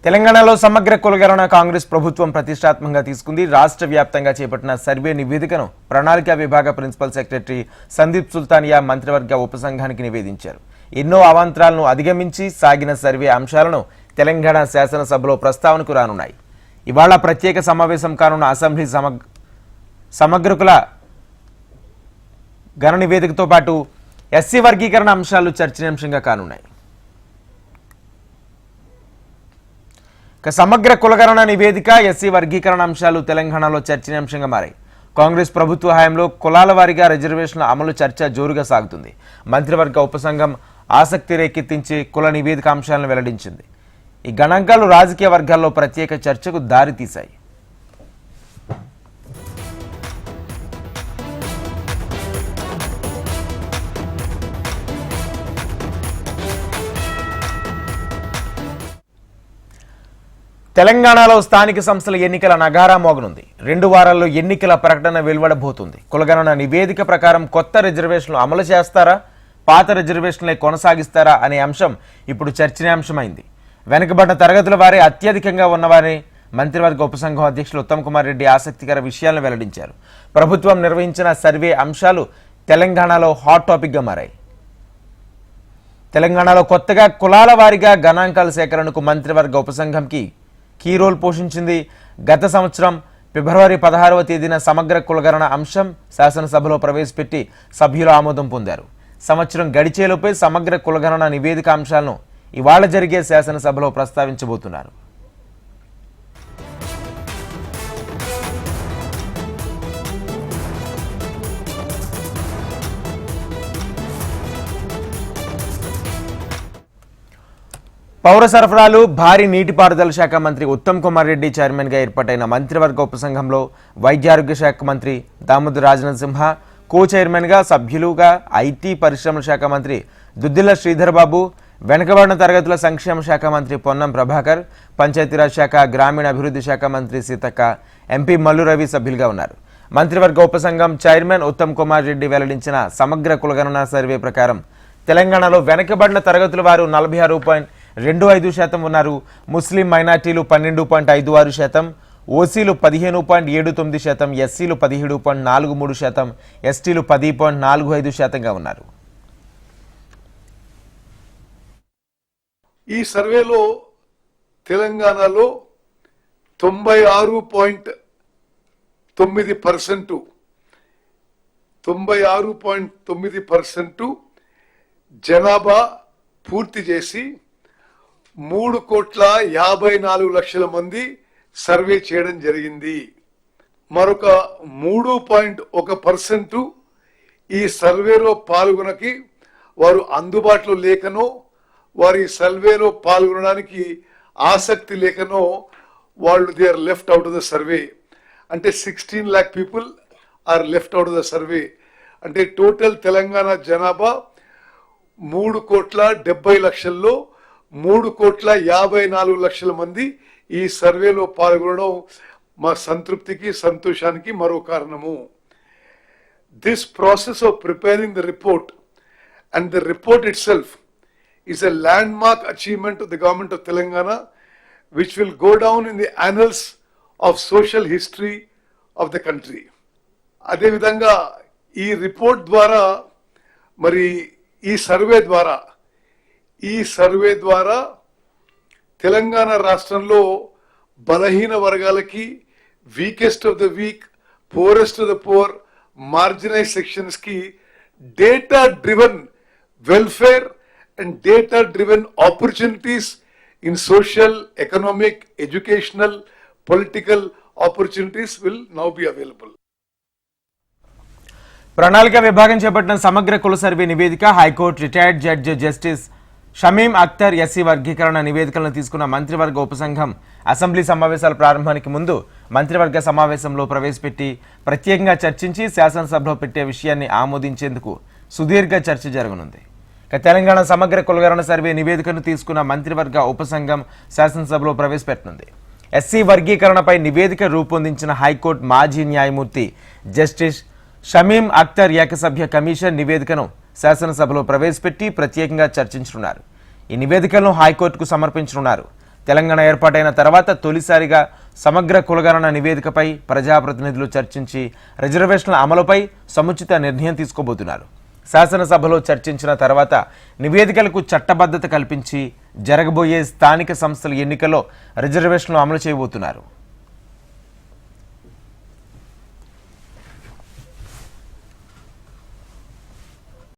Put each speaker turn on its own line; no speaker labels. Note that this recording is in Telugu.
తెలంగాణలో సమగ్ర కులగణన కాంగ్రెస్ ప్రభుత్వం ప్రతిష్టాత్మకంగా తీసుకుంది. రాష్ట్ర వ్యాప్తంగా చేపట్టిన సర్వే నివేదికను ప్రణాళిక విభాగ ప్రిన్సిపల్ సెక్రటరీ సందీప్ సుల్తానియా మంత్రివర్గ ఉపసంఘానికి నివేదించారు. ఎన్నో అవాంతరాలను అధిగమించి సాగిన సర్వే అంశాలను తెలంగాణ శాసనసభలో ప్రస్తావనకు రానున్నాయి. ఇవాళ ప్రత్యేక సమావేశం కానున్న అసెంబ్లీ సమగ్ర కుల గణ నివేదికతో పాటు ఎస్సీ వర్గీకరణ అంశాలు చర్చనీయాంశంగా కానున్నాయి. సమగ్ర కులగణన నివేదిక, ఎస్సీ వర్గీకరణ అంశాలు తెలంగాణలో చర్చనీయాంశంగా మారాయి. కాంగ్రెస్ ప్రభుత్వ హయాంలో కులాల వారీగా రిజర్వేషన్ల అమలు చర్చ జోరుగా సాగుతుంది. మంత్రివర్గ ఉపసంఘం ఆసక్తి రేకెత్తించి కుల నివేదిక అంశాలను వెల్లడించింది. ఈ గణాంకాలు రాజకీయ వర్గాల్లో ప్రత్యేక చర్చకు దారితీశాయి. తెలంగాణలో స్థానిక సంస్థల ఎన్నికల నగారా మోగనుంది. 2 వారాల్లో ఎన్నికల ప్రకటన వెలువడబోతుంది. కులగణన నివేదిక ప్రకారం కొత్త రిజర్వేషన్లు అమలు చేస్తారా, పాత రిజర్వేషన్లే కొనసాగిస్తారా అనే అంశం ఇప్పుడు చర్చనీయాంశమైంది. వెనుకబడిన తరగతుల వారే అత్యధికంగా ఉన్నవారని మంత్రివర్గ ఉపసంఘం అధ్యక్షులు ఉత్తమ్ కుమార్ రెడ్డి ఆసక్తికర విషయాలను వెల్లడించారు. ప్రభుత్వం నిర్వహించిన సర్వే అంశాలు తెలంగాణలో హాట్ టాపిక్గా మారాయి. తెలంగాణలో కొత్తగా కులాల వారీగా గణాంకాల సేకరణకు మంత్రివర్గ ఉపసంఘంకి కీ రోల్ పోషించింది. గత సంవత్సరం ఫిబ్రవరి 16వ తేదీన సమగ్ర కులగణన అంశం శాసనసభలో ప్రవేశపెట్టి సభ్యుల ఆమోదం పొందారు. సంవత్సరం గడిచేలోపే సమగ్ర కులగణన నివేదిక అంశాలను ఇవాళ జరిగే శాసనసభలో ప్రస్తావించబోతున్నారు. పౌర సరఫరాలు, భారీ నీటిపారుదల శాఖ మంత్రి ఉత్తమ్ కుమార్ రెడ్డి చైర్మన్గా ఏర్పాటైన మంత్రివర్గ ఉపసంఘంలో వైద్యారోగ్య శాఖ మంత్రి దామోదర్ రాజనరసింహ, కో చైర్మన్గా సభ్యులుగా ఐటీ పరిశ్రమల శాఖ మంత్రి దుద్దిల్ల శ్రీధర్ బాబు, వెనుకబడిన తరగతుల సంక్షేమ శాఖ మంత్రి పొన్నం ప్రభాకర్, పంచాయతీరాజ్ శాఖ, గ్రామీణ అభివృద్ధి శాఖ మంత్రి సీతక్క, ఎంపీ మల్లు రవి సభ్యులుగా ఉన్నారు. మంత్రివర్గ ఉపసంఘం చైర్మన్ ఉత్తమ్ కుమార్ రెడ్డి వెల్లడించిన సమగ్ర కులగణన సర్వే ప్రకారం తెలంగాణలో వెనుకబడిన తరగతుల వారు 46.25% ఉన్నారు. ముస్లిం మైనార్టీలు 12.56%, ఓసీలు 15.79%, ఎస్సీలు 17.43%, ఎస్టీలు 10.45%గా ఉన్నారు.
ఈ సర్వేలో తెలంగాణలో 96.9% జనాభా పూర్తి చేసి 3,54,00,000 మంది సర్వే చేయడం జరిగింది. మరొక 3.1% ఈ సర్వేలో పాల్గొనకి వారు అందుబాటులో లేకనో, వారి సర్వేలో పాల్గొనడానికి ఆసక్తి లేకనో వాళ్ళు they are left out of the survey. అంటే 16 lakh people are left out of the survey. అంటే టోటల్ తెలంగాణ జనాభా 3,70,00,000లో 3,54,00,000 మంది ఈ సర్వేలో పాల్గొనడం మా సంతృప్తికి, సంతోషానికి మరో కారణము. This process of preparing the report and the report it self is a landmark achievement of the government of Telangana, which will go down in the annals of social history of the country. అదే విధంగా ఈ రిపోర్ట్ ద్వారా మరి ఈ సర్వే ద్వారా తెలంగాణ రాష్ట్రంలో బలహీన వర్గాలకి, weakest of the weak, poorest of the poor, marginalise sections కి data driven welfare and data-driven opportunities in social, economic, educational, political opportunities will now be available.
ప్రణాళిక విభాగం చేపట్టిన సమగ్ర కుల సర్వే నివేదిక, high court retired judge justice Shamim Akhtar SC వర్గీకరణ నివేదికలను తీసుకున్న మంత్రివర్గ ఉపసంఘం అసెంబ్లీ సమావేశాల ప్రారంభానికి ముందు మంత్రివర్గ సమావేశంలో ప్రవేశపెట్టి ప్రత్యేకంగా చర్చించి శాసనసభలో పెట్టే విషయాన్ని ఆమోదించేందుకు సుదీర్ఘ చర్చ జరగనుంది. తెలంగాణ సమగ్ర కులగణన సర్వే నివేదికను తీసుకున్న మంత్రివర్గ ఉపసంఘం శాసనసభలో ప్రవేశపెట్టనుంది. ఎస్సీ వర్గీకరణపై నివేదిక రూపొందించిన హైకోర్టు మాజీ న్యాయమూర్తి జస్టిస్ షమీం అఖ్తర్ ఏకసభ్య కమిషన్ నివేదికను శాసనసభలో ప్రవేశపెట్టి ప్రత్యేకంగా చర్చించనున్నారు. ఈ నివేదికలను హైకోర్టుకు సమర్పించనున్నారు. తెలంగాణ ఏర్పాటైన తర్వాత తొలిసారిగా సమగ్ర కులగణన నివేదికపై ప్రజాప్రతినిధులు చర్చించి రిజర్వేషన్ల అమలుపై సముచిత నిర్ణయం తీసుకోబోతున్నారు. శాసనసభలో చర్చించిన తర్వాత నివేదికలకు చట్టబద్ధత కల్పించి జరగబోయే స్థానిక సంస్థల ఎన్నికల్లో రిజర్వేషన్లు అమలు చేయబోతున్నారు.